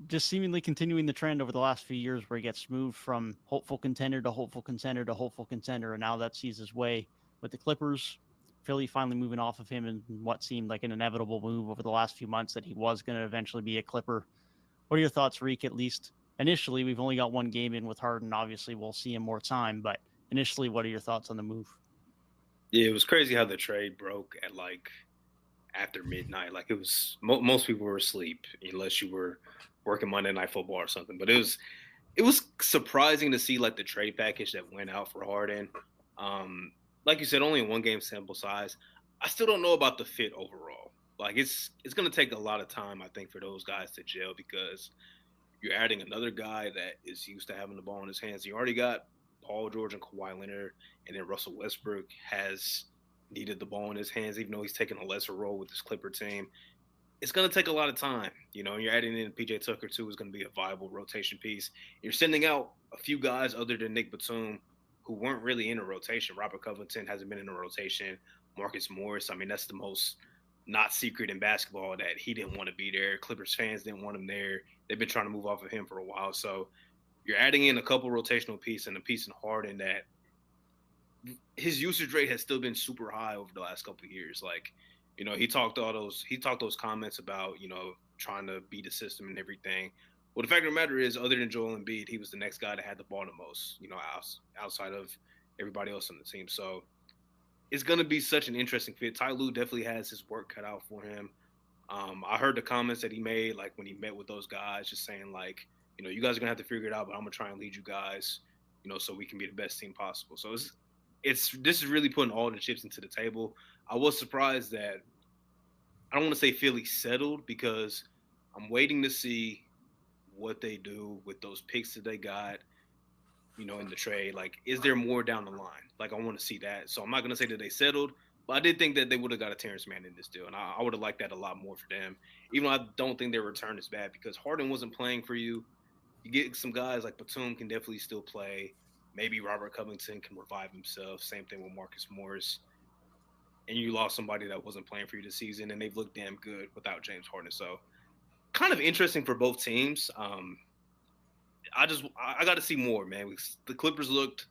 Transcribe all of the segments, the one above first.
just seemingly continuing the trend over the last few years where he gets moved from hopeful contender to hopeful contender to hopeful contender, and now that sees his way with the Clippers. Philly finally moving off of him in what seemed like an inevitable move over the last few months that he was going to eventually be a Clipper. What are your thoughts, Reek? At least initially, we've only got one game in with Harden. Obviously, we'll see him more time, but initially, what are your thoughts on the move? Yeah, it was crazy how the trade broke at like after midnight. Like it was most people were asleep unless you were working Monday Night Football or something. But it was surprising to see like the trade package that went out for Harden. Um, like you said, only a 1 game sample size. I still don't know about the fit overall. Like it's going to take a lot of time, I think, for those guys to gel because you're adding another guy that is used to having the ball in his hands. You already got Paul George and Kawhi Leonard, and then Russell Westbrook has needed the ball in his hands, even though he's taking a lesser role with this Clipper team. It's going to take a lot of time. You know, you're adding in PJ Tucker, too, who's going to be a viable rotation piece. You're sending out a few guys other than Nick Batum who weren't really in a rotation. Robert Covington hasn't been in a rotation. Marcus Morris, I mean, that's the most not secret in basketball that he didn't want to be there. Clippers fans didn't want him there. They've been trying to move off of him for a while. So you're adding in a couple rotational pieces and a piece in Harden that his usage rate has still been super high over the last couple of years. Like, you know, he talked those comments about, you know, trying to beat the system and everything. Well, the fact of the matter is, other than Joel Embiid, he was the next guy that had the ball the most, you know, outside of everybody else on the team. So it's going to be such an interesting fit. Ty Lue definitely has his work cut out for him. I heard the comments that he made, like when he met with those guys, just saying like, you know, you guys are gonna have to figure it out, but I'm gonna try and lead you guys, you know, so we can be the best team possible. So it's this is really putting all the chips into the table. I was surprised that I don't want to say Philly settled because I'm waiting to see what they do with those picks that they got, you know, in the trade. Like, is there more down the line? Like, I want to see that. So I'm not going to say that they settled, but I did think that they would have got a Terrence Mann in this deal, and I would have liked that a lot more for them. Even though I don't think their return is bad because Harden wasn't playing for you. You get some guys like Batum can definitely still play. Maybe Robert Covington can revive himself. Same thing with Marcus Morris. And you lost somebody that wasn't playing for you this season, and they've looked damn good without James Harden. So kind of interesting for both teams. I got to see more, man. The Clippers looked.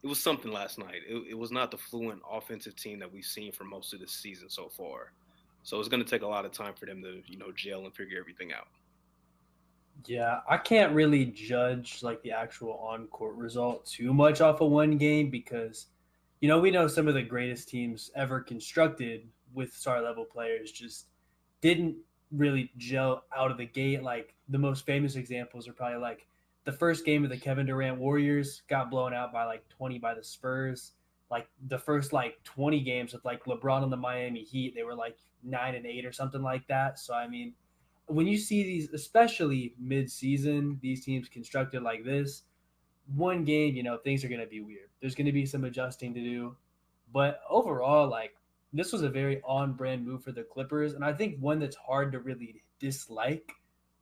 It was something last night. It was not the fluent offensive team that we've seen for most of this season so far. So it's going to take a lot of time for them to, you know, gel and figure everything out. Yeah, I can't really judge like the actual on court result too much off of one game because, we know some of the greatest teams ever constructed with star level players just didn't really gel out of the gate. Like the most famous examples are probably like the first game of the Kevin Durant Warriors got blown out by like 20 by the Spurs. Like the first like 20 games with like LeBron and the Miami Heat, they were like 9-8 or something like that. So I mean, when you see these, especially mid-season, these teams constructed like this, one game, things are going to be weird. There's going to be some adjusting to do, but overall, like this was a very on-brand move for the Clippers, and I think one that's hard to really dislike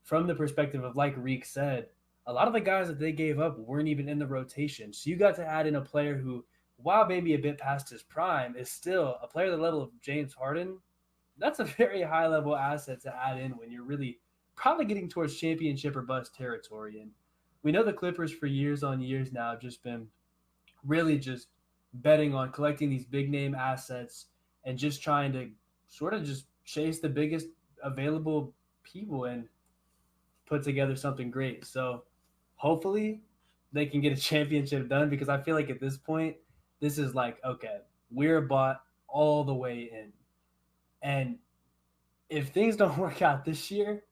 from the perspective of, like Reek said, a lot of the guys that they gave up weren't even in the rotation. So you got to add in a player who, while maybe a bit past his prime, is still a player the level of James Harden. That's a very high level asset to add in when you're really probably getting towards championship or bust territory. And we know the Clippers for years on years now have just been really just betting on collecting these big name assets and just trying to sort of just chase the biggest available people and put together something great. So hopefully they can get a championship done because I feel like at this point, this is like, okay, we're bought all the way in. And if things don't work out this year,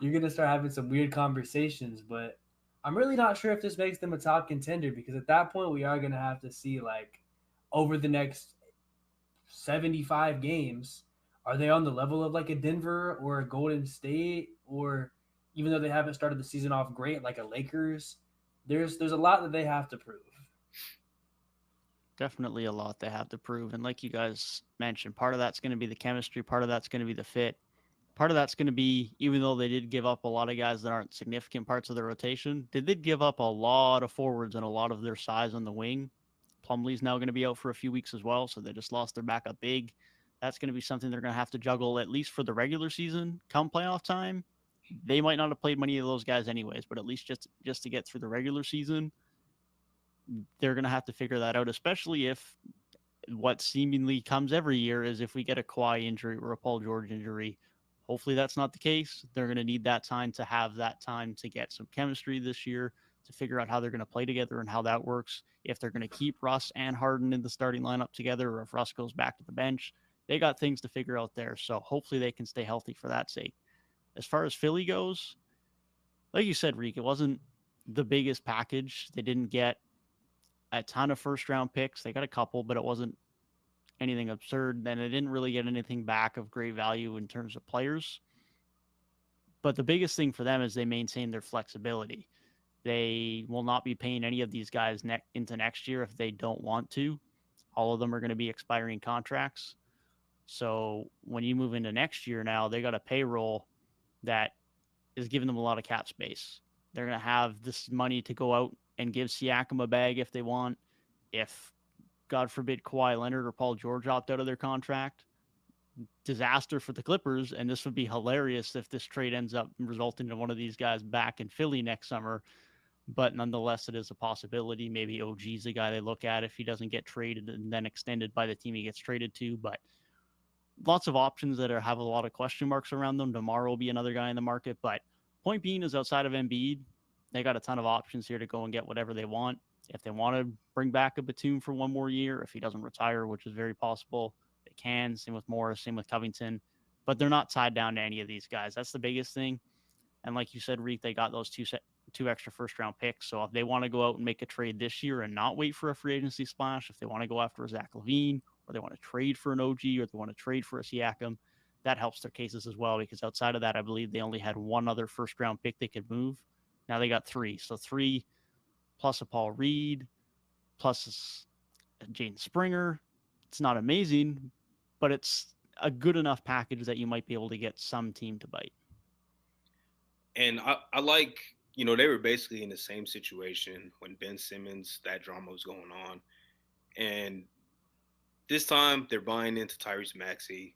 you're going to start having some weird conversations. But I'm really not sure if this makes them a top contender because at that point, we are going to have to see, like, over the next 75 games, are they on the level of like a Denver or a Golden State, or even though they haven't started the season off great, like a Lakers? There's a lot that they have to prove. Definitely a lot they have to prove. And like you guys mentioned, part of that's going to be the chemistry, part of that's going to be the fit. Part of that's going to be, even though they did give up a lot of guys that aren't significant parts of their rotation, they did give up a lot of forwards and a lot of their size on the wing. Plumlee's now going to be out for a few weeks as well, so they just lost their backup big. That's going to be something they're going to have to juggle at least for the regular season. Come playoff time, they might not have played many of those guys anyways, but at least just to get through the regular season, they're going to have to figure that out, especially if what seemingly comes every year is if we get a Kawhi injury or a Paul George injury. Hopefully that's not the case. They're going to need that time to have that time to get some chemistry this year, to figure out how they're going to play together and how that works. If they're going to keep Russ and Harden in the starting lineup together, or if Russ goes back to the bench, they got things to figure out there. So hopefully they can stay healthy for that sake. As far as Philly goes, like you said, Reek, it wasn't the biggest package. They didn't get a ton of first round picks. They got a couple, but it wasn't anything absurd. Then they didn't really get anything back of great value in terms of players. But the biggest thing for them is they maintain their flexibility. They will not be paying any of these guys into next year if they don't want to. All of them are going to be expiring contracts. So when you move into next year now, they got a payroll that is giving them a lot of cap space. They're going to have this money to go out and give Siakam a bag if they want. If, God forbid, Kawhi Leonard or Paul George opt out of their contract, disaster for the Clippers. And this would be hilarious if this trade ends up resulting in one of these guys back in Philly next summer. But nonetheless, it is a possibility. Maybe OG's a guy they look at if he doesn't get traded and then extended by the team he gets traded to. But lots of options that have a lot of question marks around them. DeMar will be another guy in the market. But point being is, outside of Embiid, they got a ton of options here to go and get whatever they want. If they want to bring back a Batum for one more year, if he doesn't retire, which is very possible, they can. Same with Morris, same with Covington. But they're not tied down to any of these guys. That's the biggest thing. And like you said, Reek, they got those two extra first-round picks. So if they want to go out and make a trade this year and not wait for a free agency splash, if they want to go after a Zach LaVine, or they want to trade for an OG, or they want to trade for a Siakam, that helps their cases as well, because outside of that, I believe they only had one other first-round pick they could move. Now they got three. So 3 plus a Paul Reed plus a Jaden Springer. It's not amazing, but it's a good enough package that you might be able to get some team to bite. And I like, they were basically in the same situation when Ben Simmons, that drama was going on. And this time they're buying into Tyrese Maxey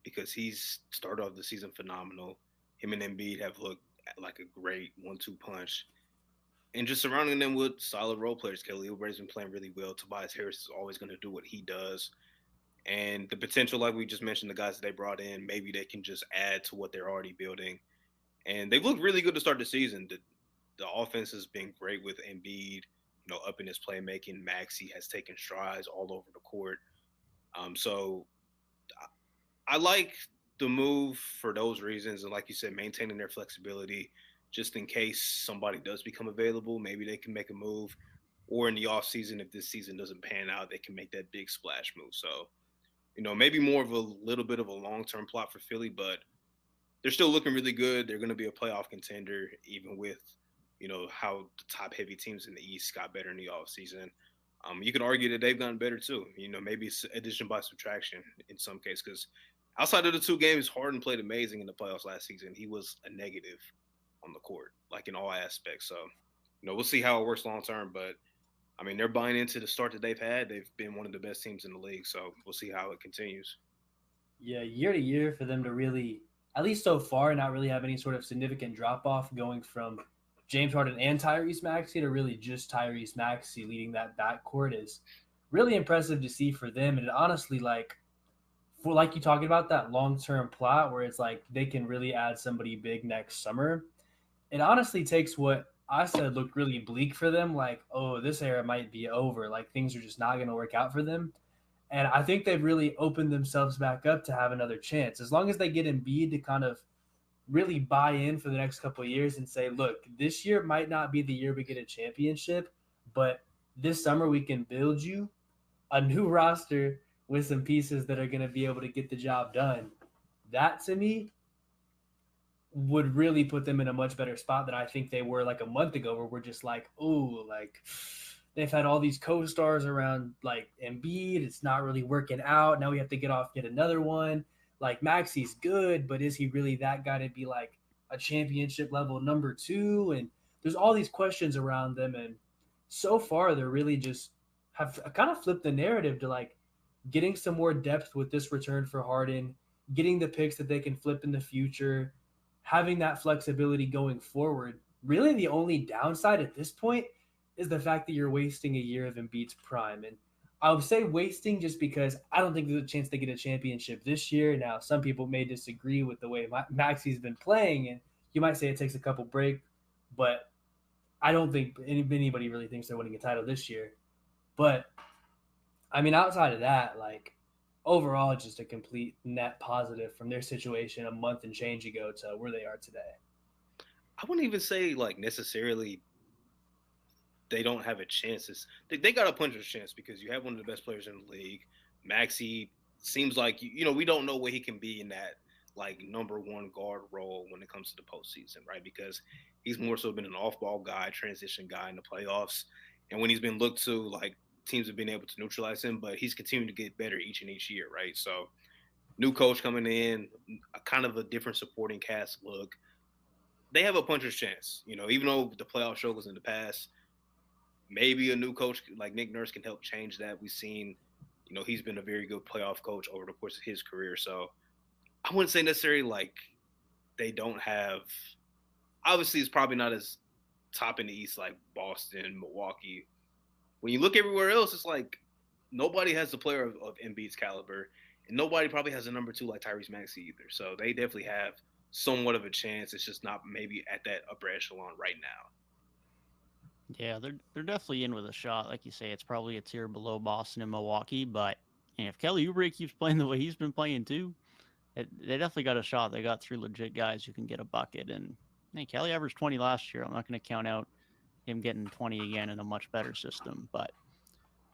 because he's started off the season phenomenal. Him and Embiid have looked like a great 1-2 punch. And just surrounding them with solid role players. Kelly Oubre's been playing really well. Tobias Harris is always going to do what he does. And the potential, like we just mentioned, the guys that they brought in, maybe they can just add to what they're already building. And they've looked really good to start the season. The offense has been great with Embiid, up in his playmaking. Maxey has taken strides all over the court. So I like the move for those reasons. And like you said, maintaining their flexibility just in case somebody does become available. Maybe they can make a move. Or in the offseason, if this season doesn't pan out, they can make that big splash move. So, maybe more of a little bit of a long-term plot for Philly, but they're still looking really good. They're going to be a playoff contender, even with, how the top-heavy teams in the East got better in the offseason. You could argue that they've gotten better too. Maybe it's addition by subtraction in some case, because outside of the 2 games, Harden played amazing in the playoffs last season. He was a negative on the court, like in all aspects. So, we'll see how it works long-term, but they're buying into the start that they've had. They've been one of the best teams in the league, so we'll see how it continues. Yeah, year to year for them to really, at least so far, not really have any sort of significant drop-off, going from James Harden and Tyrese Maxey to really just Tyrese Maxey leading that backcourt is really impressive to see for them. And honestly, like you talking about that long-term plot where it's like they can really add somebody big next summer, it honestly takes what I said looked really bleak for them, like, oh, this era might be over, like things are just not going to work out for them. And I think they've really opened themselves back up to have another chance. As long as they get Embiid to kind of really buy in for the next couple of years and say, look, this year might not be the year we get a championship, but this summer we can build you a new roster with some pieces that are going to be able to get the job done. That, to me, would really put them in a much better spot than I think they were like a month ago, where we're just like, oh, like they've had all these co-stars around like Embiid. It's not really working out. Now we have to get off yet another one. Like Maxey's good, but is he really that guy to be like a championship level number 2? And there's all these questions around them. And so far they're really just have kind of flipped the narrative to like getting some more depth with this return for Harden, getting the picks that they can flip in the future, having that flexibility going forward, really the only downside at this point is the fact that you're wasting a year of Embiid's prime. And I would say wasting just because I don't think there's a chance they get a championship this year. Now, some people may disagree with the way Maxi's been playing, and you might say it takes a couple break, but I don't think anybody really thinks they're winning a title this year. But, I mean, outside of that, like, overall, just a complete net positive from their situation a month and change ago to where they are today. I wouldn't even say, like, necessarily they don't have a chance. They got a puncher's chance because you have one of the best players in the league. Maxey seems like, we don't know what he can be in that, like, number one guard role when it comes to the postseason, right? Because he's more so been an off-ball guy, transition guy in the playoffs. And when he's been looked to, like, teams have been able to neutralize him, but he's continuing to get better each and each year, right? So new coach coming in, a kind of a different supporting cast look. They have a puncher's chance, even though the playoff struggles in the past. Maybe a new coach like Nick Nurse can help change that. We've seen, he's been a very good playoff coach over the course of his career. So I wouldn't say necessarily like they don't have – obviously it's probably not as top in the East like Boston, Milwaukee. When you look everywhere else, it's like nobody has a player of Embiid's caliber, and nobody probably has a number two like Tyrese Maxey either. So they definitely have somewhat of a chance. It's just not maybe at that upper echelon right now. Yeah, they're definitely in with a shot. Like you say, it's probably a tier below Boston and Milwaukee. But if Kelly Oubre keeps playing the way he's been playing too, they definitely got a shot. They got three legit guys who can get a bucket. And hey, Kelly averaged 20 last year. I'm not going to count out him getting 20 again in a much better system. But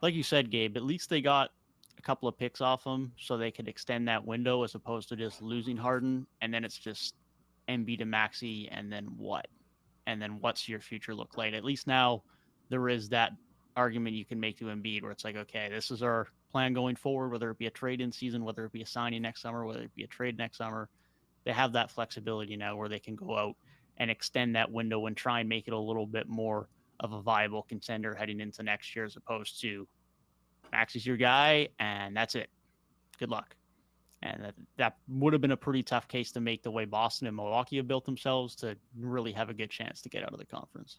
like you said, Gabe, at least they got a couple of picks off him so they could extend that window as opposed to just losing Harden. And then it's just Embiid and Maxey, and then what? And then what's your future look like? At least now there is that argument you can make to Embiid where it's like, okay, this is our plan going forward, whether it be a trade in season, whether it be a signing next summer, whether it be a trade next summer. They have that flexibility now where they can go out and extend that window and try and make it a little bit more of a viable contender heading into next year as opposed to Maxey's your guy and that's it. Good luck. And that would have been a pretty tough case to make the way Boston and Milwaukee have built themselves to really have a good chance to get out of the conference.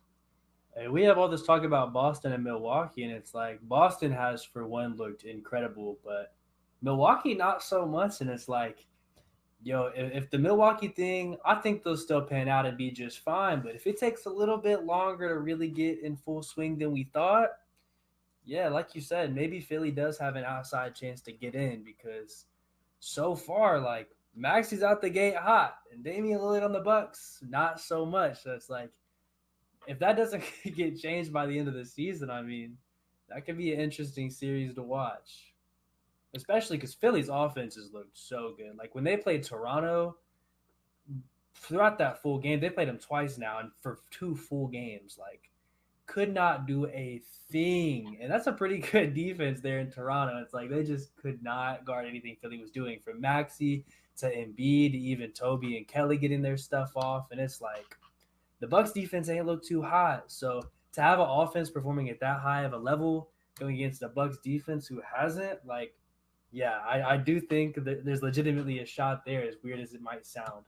Hey, we have all this talk about Boston and Milwaukee, and it's like Boston has, for one, looked incredible, but Milwaukee not so much. And it's like, if the Milwaukee thing, I think they'll still pan out and be just fine. But if it takes a little bit longer to really get in full swing than we thought, yeah, like you said, maybe Philly does have an outside chance to get in because – so far, like Maxey's out the gate hot, and Damian Lillard on the Bucks, not so much. So it's like, if that doesn't get changed by the end of the season, I mean, that could be an interesting series to watch, especially because Philly's offenses looked so good. Like when they played Toronto, throughout that full game, they played them twice now, and for 2 full games, like could not do a thing. And that's a pretty good defense there in Toronto. It's like they just could not guard anything Philly was doing, from Maxey to Embiid to even Toby and Kelly getting their stuff off. And it's like the Bucks defense ain't look too hot. So to have an offense performing at that high of a level going against the Bucks defense who hasn't, like, yeah, I do think that there's legitimately a shot there, as weird as it might sound.